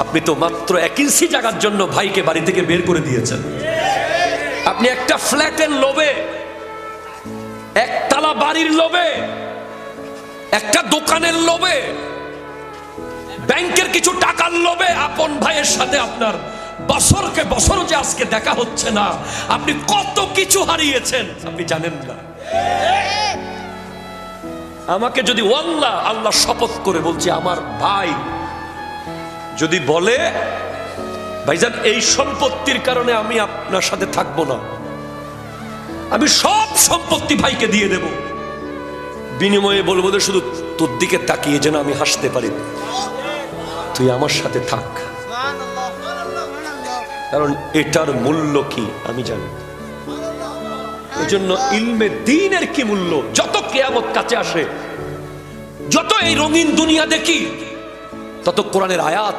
আপনি তো মাত্র 1 ইঞ্চি জায়গার জন্য ভাইকে বাড়ি থেকে বের করে দিয়েছেন। আপনি একটা ফ্ল্যাটের লোভে, একতলা বাড়ির লোভে, একটা দোকানের লোভে, ব্যাংকের কিছু টাকার লোভে আপন ভাইয়ের সাথে আপনার বছরকে বছর যে আজকে দেখা হচ্ছে না, আপনি কত কিছু হারিয়েছেন আপনি জানেন না। আমাকে যদি আল্লাহ শপথ করে বলছে, আমার ভাই যদি বলে ভাইজান এই সম্পত্তির কারণে আমি আপনার সাথে থাকবো না, আমি সব সম্পত্তি ভাইকে দিয়ে দেব, বিনিময়ে বলবো যে শুধু তোর দিকে তাকিয়ে যেন আমি হাসতে পারি, তুই আমার সাথে থাক, কারণ এটার মূল্য কি আমি জানি। এই জন্য ইলমে দ্বীনের কি মূল্য, যত কিয়ামত কাছে আসে, যত এই রঙিন দুনিয়া দেখি, তত কোরআনের আয়াত